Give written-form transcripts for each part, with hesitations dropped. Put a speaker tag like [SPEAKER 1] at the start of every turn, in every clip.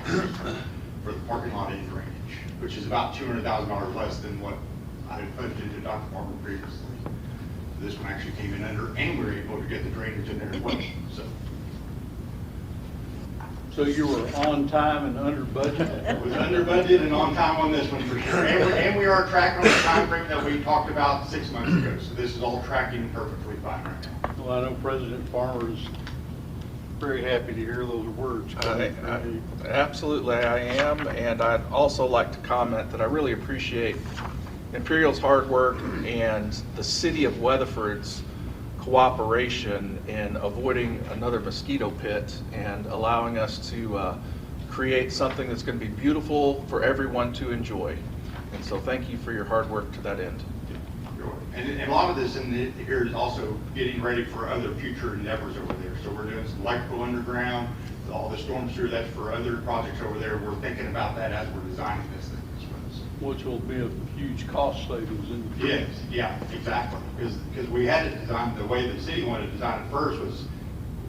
[SPEAKER 1] for the parking lot and drainage, which is about $200,000 less than what I had budgeted to Dr. Farmer previously. This one actually came in under, and we were able to get the drainage in there as well.
[SPEAKER 2] So you were on time and under budget?
[SPEAKER 1] It was under budget and on time on this one for sure. And we are tracking on the time frame that we talked about 6 months ago. So this is all tracking perfectly fine right now.
[SPEAKER 2] Well, I know President Farmer is very happy to hear those words.
[SPEAKER 3] Absolutely, I am, and I'd also like to comment that I really appreciate Imperial's hard work and the city of Weatherford's cooperation in avoiding another mosquito pit and allowing us to create something that's going to be beautiful for everyone to enjoy. And so thank you for your hard work to that end.
[SPEAKER 1] And a lot of this in here is also getting ready for other future endeavors over there. So we're doing some electrical underground, all the storm sewer, that's for other projects over there. We're thinking about that as we're designing this thing as well.
[SPEAKER 2] Which will be a huge cost savings in the future.
[SPEAKER 1] Yes, yeah, exactly. Because we had it designed, the way the city wanted to design it first was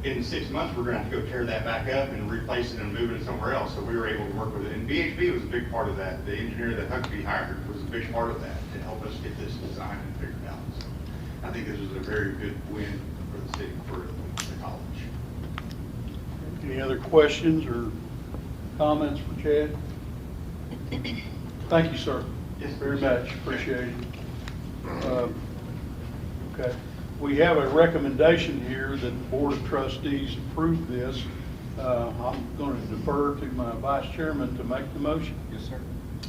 [SPEAKER 1] in 6 months, we're going to have to go tear that back up and replace it and move it somewhere else. So we were able to work with it. And BHB was a big part of that. The engineer that Huckabee hired was a big part of that to help us get this design and figured out. So I think this was a very good win for the city, for the college.
[SPEAKER 2] Any other questions or comments for Chad? Thank you, sir.
[SPEAKER 1] Yes,
[SPEAKER 2] very much. Appreciate it. Okay. We have a recommendation here that the Board of Trustees approve this. I'm going to defer to my Vice Chairman to make the motion.
[SPEAKER 4] Yes, sir.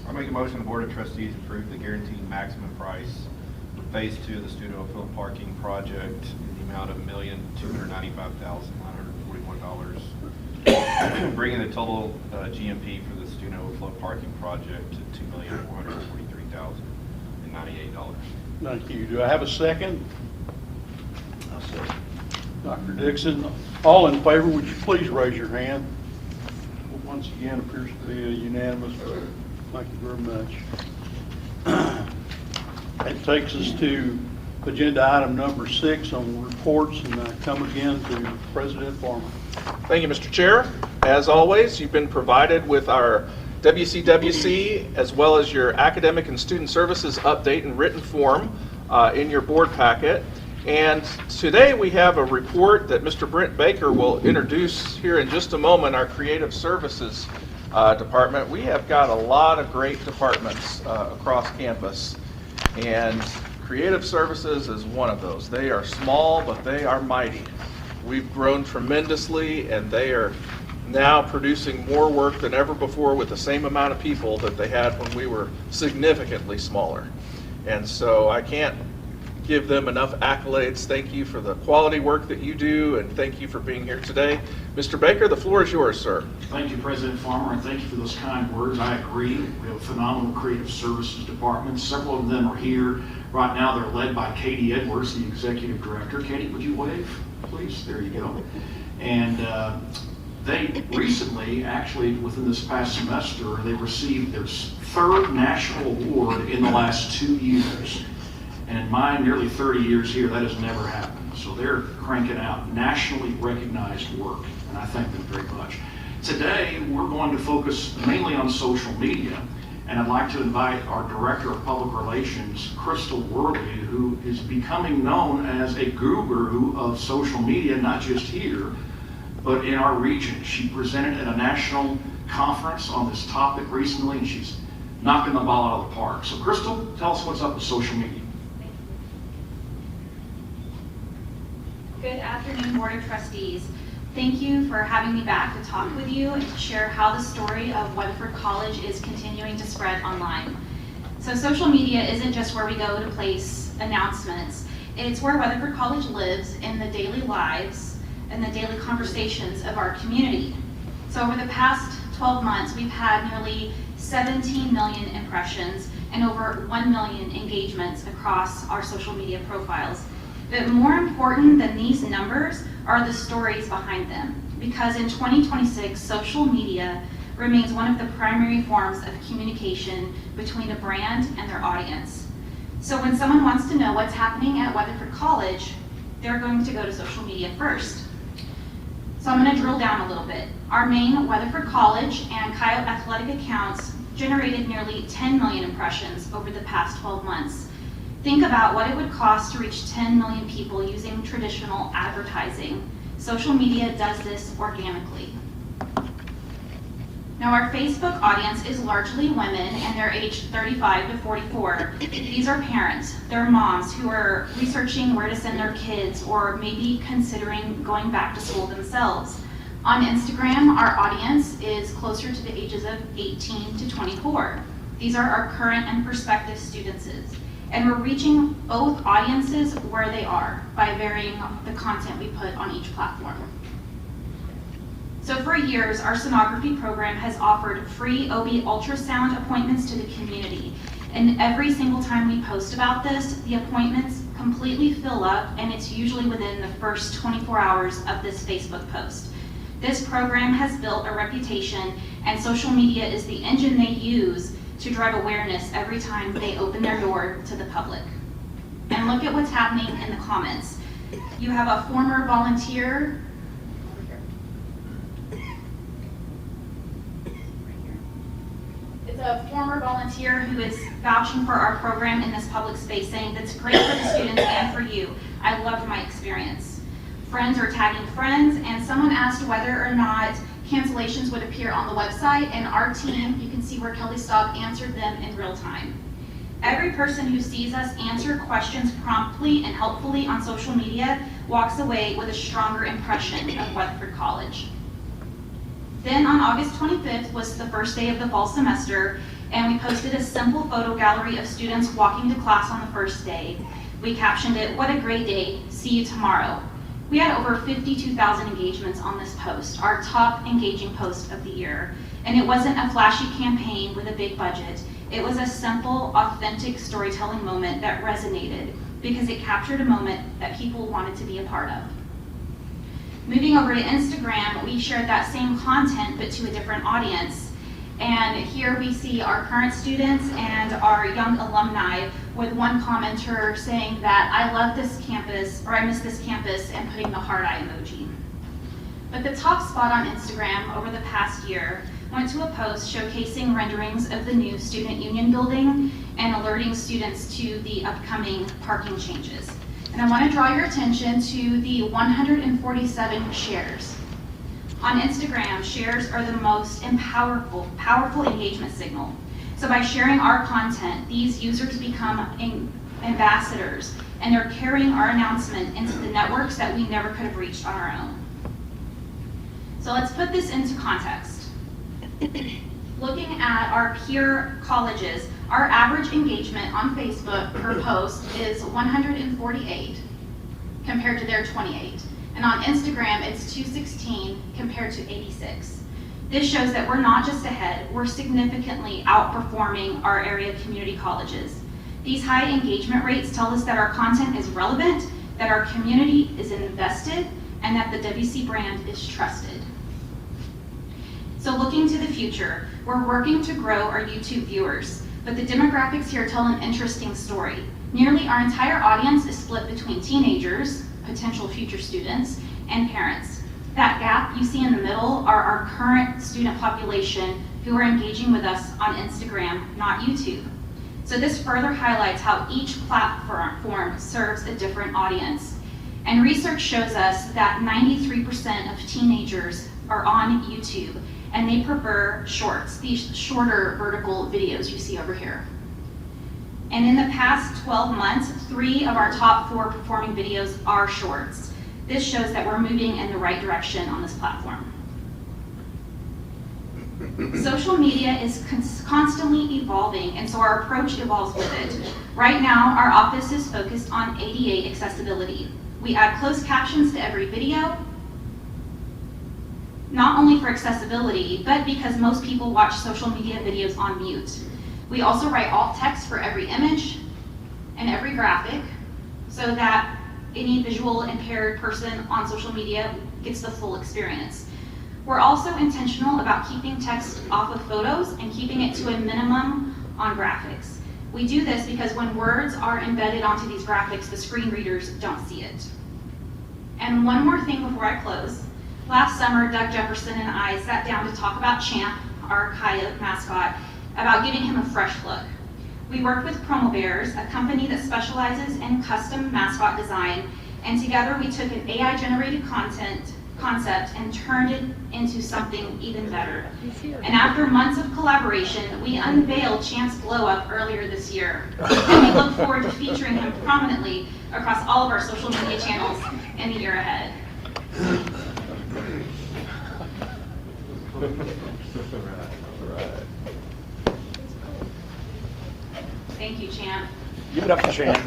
[SPEAKER 4] I'll make a motion the Board of Trustees approve the guaranteed maximum price for Phase 2 of the studio field parking project in the amount of $1,295,941, bringing the total GMP for the student overflow parking project to $2,443,098.
[SPEAKER 2] Thank you. Do I have a second?
[SPEAKER 5] I'll second.
[SPEAKER 2] Dr. Dixon, all in favor, would you please raise your hand? Once again, appears to be a unanimous vote. Thank you very much. That takes us to agenda item number 6 on reports, and I come again to President Farmer.
[SPEAKER 3] Thank you, Mr. Chair. As always, you've been provided with our WCWC as well as your academic and student services update in written form in your board packet. And today we have a report that Mr. Brent Baker will introduce here in just a moment, our creative services department. We have got a lot of great departments across campus, and creative services is one of those. They are small, but they are mighty. We've grown tremendously, and they are now producing more work than ever before with the same amount of people that they had when we were significantly smaller. And so I can't give them enough accolades. Thank you for the quality work that you do, and thank you for being here today. Mr. Baker, the floor is yours, sir.
[SPEAKER 6] Thank you, President Farmer, and thank you for those kind words. I agree. We have a phenomenal creative services department. Several of them are here right now. They're led by Katie Edwards, the executive director. Katie, would you wave, please? There you go. And they recently, actually within this past semester, they received their 3rd national award in the last 2 years. And in my nearly 30 years here, that has never happened. So they're cranking out nationally recognized work, and I thank them very much. Today, we're going to focus mainly on social media, and I'd like to invite our Director of Public Relations, Crystal Worley, who is becoming known as a guru of social media, not just here, but in our region. She presented at a national conference on this topic recently, and she's knocking the ball out of the park. So Crystal, tell us what's up with social media.
[SPEAKER 7] Good afternoon, Board of Trustees. Thank you for having me back to talk with you and to share how the story of Weatherford College is continuing to spread online. So social media isn't just where we go to place announcements. It's where Weatherford College lives in the daily lives and the daily conversations of our community. So over the past 12 months, we've had nearly 17 million impressions and over 1 million engagements across our social media profiles. But more important than these numbers are the stories behind them, because in 2026, social media remains one of the primary forms of communication between a brand and their audience. So when someone wants to know what's happening at Weatherford College, they're going to go to social media first. So I'm going to drill down a little bit. Our main Weatherford College and Coyote Athletic accounts generated nearly 10 million impressions over the past 12 months. Think about what it would cost to reach 10 million people using traditional advertising. Social media does this organically. Now, our Facebook audience is largely women, and they're aged 35 to 44. These are parents, they're moms who are researching where to send their kids or maybe considering going back to school themselves. On Instagram, our audience is closer to the ages of 18 to 24. These are our current and prospective students. And we're reaching both audiences where they are by varying the content we put on each platform. So for years, our sonography program has offered free OB ultrasound appointments to the community. And every single time we post about this, the appointments completely fill up, and it's usually within the first 24 hours of this Facebook post. This program has built a reputation, and social media is the engine they use to drive awareness every time they open their door to the public. And look at what's happening in the comments. You have a former volunteer. It's a former volunteer who is vouching for our program in this public space, saying that's great for the students and for you. I loved my experience. Friends are tagging friends, and someone asked whether or not cancellations would appear on the website, and our team, you can see where Kelly Staub answered them in real time. Every person who sees us answer questions promptly and helpfully on social media walks away with a stronger impression of Weatherford College. Then on August 25th was the first day of the fall semester, and we posted a simple photo gallery of students walking to class on the first day. We captioned it, "What a great day, see you tomorrow." We had over 52,000 engagements on this post, our top engaging post of the year. And it wasn't a flashy campaign with a big budget. It was a simple, authentic storytelling moment that resonated because it captured a moment that people wanted to be a part of. Moving over to Instagram, we shared that same content but to a different audience. And here we see our current students and our young alumni, with one commenter saying that I love this campus, or I miss this campus, and putting the heart eye emoji. But the top spot on Instagram over the past year went to a post showcasing renderings of the new student union building and alerting students to the upcoming parking changes. And I want to draw your attention to the 147 shares. On Instagram, shares are the most powerful engagement signal. So by sharing our content, these users become ambassadors, and they're carrying our announcement into the networks that we never could have reached on our own. So let's put this into context. Looking at our peer colleges, our average engagement on Facebook per post is 148 compared to their 28. And on Instagram, it's 216 compared to 86. This shows that we're not just ahead, we're significantly outperforming our area community colleges. These high engagement rates tell us that our content is relevant, that our community is invested, and that the WC brand is trusted. So looking to the future, we're working to grow our YouTube viewers, but the demographics here tell an interesting story. Nearly our entire audience is split between teenagers, potential future students, and parents. That gap you see in the middle are our current student population who are engaging with us on Instagram, not YouTube. So this further highlights how each platform serves a different audience. And research shows us that 93% of teenagers are on YouTube, and they prefer shorts, these shorter vertical videos you see over here. And in the past 12 months, 3 of our top 4 performing videos are shorts. This shows that we're moving in the right direction on this platform. Social media is constantly evolving, and so our approach evolves with it. Right now, our office is focused on ADA accessibility. We add closed captions to every video, not only for accessibility, but because most people watch social media videos on mute. We also write alt text for every image and every graphic so that any visual impaired person on social media gets the full experience. We're also intentional about keeping text off of photos and keeping it to a minimum on graphics. We do this because when words are embedded onto these graphics, the screen readers don't see it. And one more thing before I close. Last summer, Doug Jefferson and I sat down to talk about Champ, our coyote mascot, about giving him a fresh look. We worked with Promo Bears, a company that specializes in custom mascot design, and together we took an AI-generated concept and turned it into something even better. And after months of collaboration, we unveiled Champ's Glow Up earlier this year. And we look forward to featuring him prominently across all of our social media channels in the year ahead. Thank you, Champ.
[SPEAKER 2] Give it up to Champ.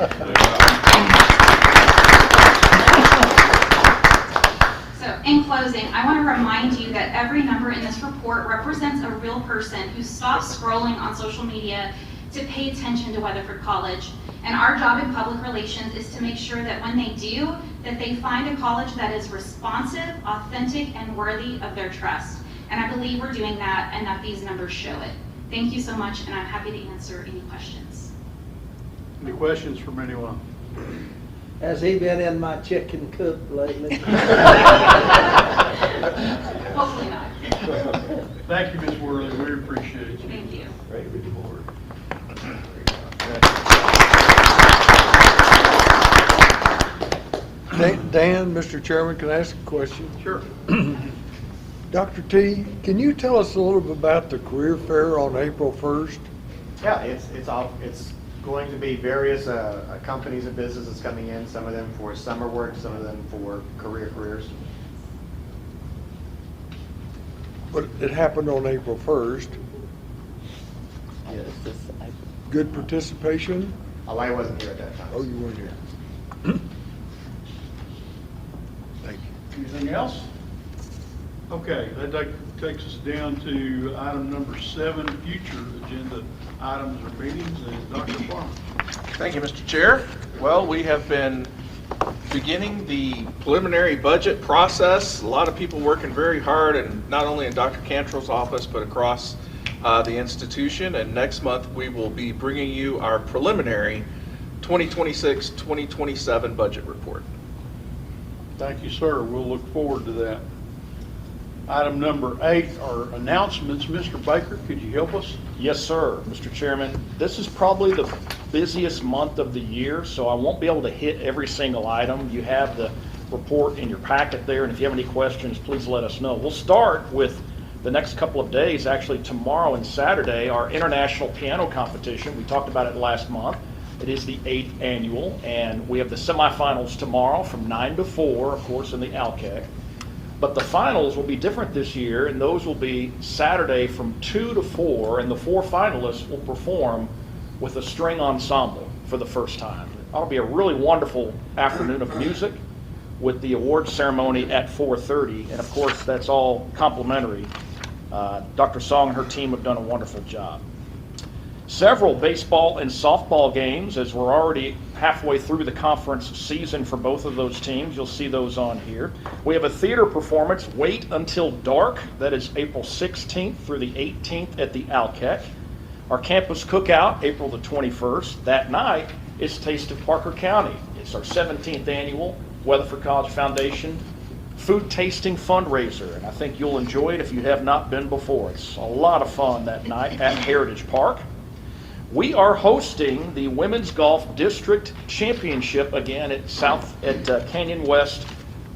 [SPEAKER 7] So in closing, I want to remind you that every number in this report represents a real person who stops scrolling on social media to pay attention to Weatherford College. And our job in public relations is to make sure that when they do, that they find a college that is responsive, authentic, and worthy of their trust. And I believe we're doing that and that these numbers show it. Thank you so much, and I'm happy to answer any questions.
[SPEAKER 2] Any questions from anyone?
[SPEAKER 5] Has he been in my chicken coop lately?
[SPEAKER 7] Hopefully not.
[SPEAKER 2] Thank you, Ms. Worley. We appreciate you.
[SPEAKER 7] Thank you.
[SPEAKER 5] Great report.
[SPEAKER 8] Dan, Mr. Chairman, can I ask a question?
[SPEAKER 2] Sure.
[SPEAKER 8] Dr. T, can you tell us a little bit about the career fair on April 1st?
[SPEAKER 9] Yeah, it's going to be various companies and businesses coming in, some of them for summer work, some of them for careers.
[SPEAKER 8] But it happened on April 1st.
[SPEAKER 9] Yes.
[SPEAKER 8] Good participation?
[SPEAKER 9] I wasn't here at that time.
[SPEAKER 8] Oh, you weren't here. Thank you.
[SPEAKER 2] Anything else? Okay, that takes us down to item number 7, future agenda items or meetings, and Dr. Farmer.
[SPEAKER 3] Thank you, Mr. Chair. Well, we have been beginning the preliminary budget process. A lot of people working very hard, and not only in Dr. Cantrell's office, but across the institution. And next month, we will be bringing you our preliminary 2026-2027 budget report.
[SPEAKER 2] Thank you, sir. We'll look forward to that. Item number 8 are announcements. Mr. Baker, could you help us?
[SPEAKER 10] Yes, sir, Mr. Chairman. This is probably the busiest month of the year, so I won't be able to hit every single item. You have the report in your packet there, and if you have any questions, please let us know. We'll start with the next couple of days, actually tomorrow and Saturday, our international piano competition. We talked about it last month. It is the 8th annual, and we have the semifinals tomorrow from 9 to 4, of course, in the Alkek. But the finals will be different this year, and those will be Saturday from 2 to 4, and the 4 finalists will perform with a string ensemble for the first time. That'll be a really wonderful afternoon of music with the awards ceremony at 4:30, and of course, that's all complimentary. Dr. Song and her team have done a wonderful job. Several baseball and softball games, as we're already halfway through the conference season for both of those teams. You'll see those on here. We have a theater performance, Wait Until Dark. That is April 16th through the 18th at the Alkek. Our campus cookout, April the 21st. That night is Taste of Parker County. It's our 17th annual Weatherford College Foundation food tasting fundraiser, and I think you'll enjoy it if you have not been before. It's a lot of fun that night at Heritage Park. We are hosting the Women's Golf District Championship again at Canyon West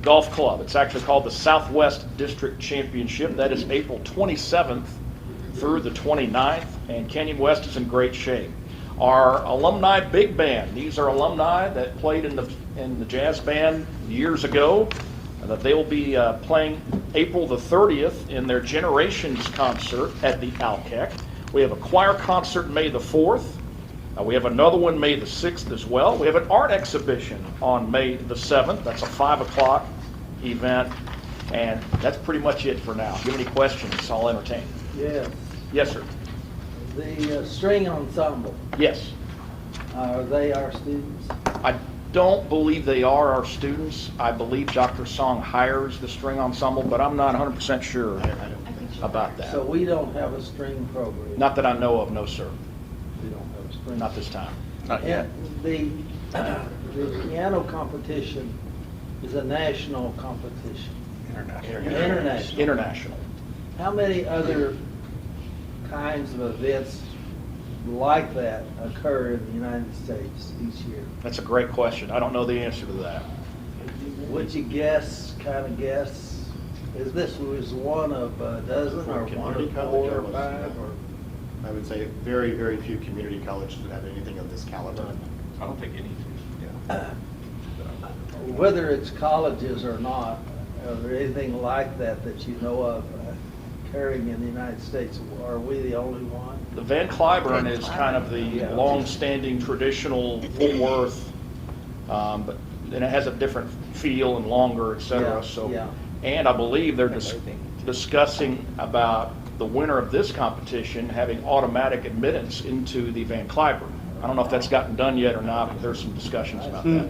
[SPEAKER 10] Golf Club. It's actually called the Southwest District Championship. That is April 27th through the 29th, and Canyon West is in great shape. Our alumni big band, these are alumni that played in the jazz band years ago. They will be playing April the 30th in their Generations concert at the Alkek. We have a choir concert May the 4th. We have another one May the 6th as well. We have an art exhibition on May the 7th. That's a 5 o'clock event. And that's pretty much it for now. If you have any questions, I'll entertain.
[SPEAKER 5] Yes.
[SPEAKER 10] Yes, sir.
[SPEAKER 5] The string ensemble,
[SPEAKER 10] Yes.
[SPEAKER 5] are they our students?
[SPEAKER 10] I don't believe they are our students. I believe Dr. Song hires the string ensemble, but I'm not 100% sure about that.
[SPEAKER 5] So we don't have a string program?
[SPEAKER 10] Not that I know of, no, sir.
[SPEAKER 5] We don't have a string.
[SPEAKER 10] Not this time. Not yet.
[SPEAKER 5] And the piano competition is a national competition. International.
[SPEAKER 10] International.
[SPEAKER 5] How many other kinds of events like that occur in the United States each year?
[SPEAKER 10] That's a great question. I don't know the answer to that.
[SPEAKER 5] Would you guess, kind of guess, is this was one of a dozen or one of four or five or?
[SPEAKER 9] I would say very, very few community colleges would have anything of this caliber.
[SPEAKER 4] I don't think any, yeah.
[SPEAKER 5] Whether it's colleges or not, are there anything like that that you know of occurring in the United States? Are we the only one?
[SPEAKER 10] The Van Cliburn is kind of the
[SPEAKER 5] Yeah.
[SPEAKER 10] long-standing traditional Fort Worth, but then it has a different feel and longer, et
[SPEAKER 5] Yeah,
[SPEAKER 10] cetera, so.
[SPEAKER 5] yeah.
[SPEAKER 10] And I believe they're discussing about the winner of this competition having automatic admittance into the Van Cliburn. I don't know if that's gotten done yet or not, but there's some discussions about that.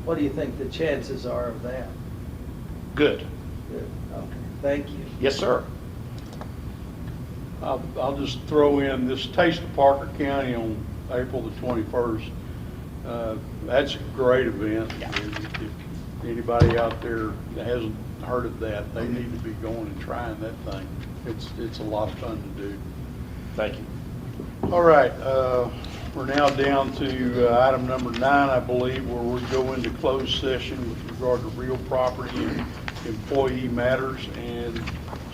[SPEAKER 5] What do you think the chances are of that?
[SPEAKER 10] Good.
[SPEAKER 5] Good, okay, thank you.
[SPEAKER 10] Yes, sir.
[SPEAKER 2] I'll just throw in this Taste of Parker County on April the 21st. That's a great event. If anybody out there that hasn't heard of that, they need to be going and trying that thing. It's a lot of fun to do.
[SPEAKER 10] Thank you.
[SPEAKER 2] All right, we're now down to item number 9, I believe, where we go into closed session with regard to real property and employee matters. And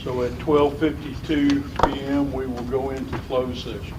[SPEAKER 2] so at 12:52 p.m., we will go into closed session.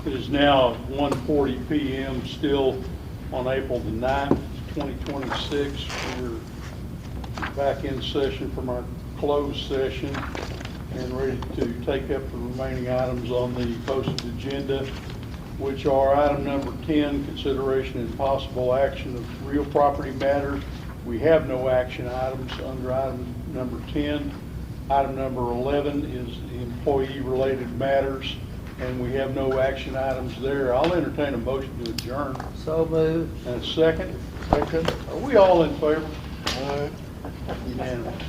[SPEAKER 2] It is now 1:40 PM, still on April the 9th, 2026. We're back in session from our closed session and ready to take up the remaining items on the posted agenda, which are item number 10, consideration and possible action of real property matters. We have no action items under item number 10. Item number 11 is employee-related matters, and we have no action items there. I'll entertain a motion to adjourn.
[SPEAKER 5] So moved.
[SPEAKER 2] And a second? Second. Are we all in favor? Unanimous.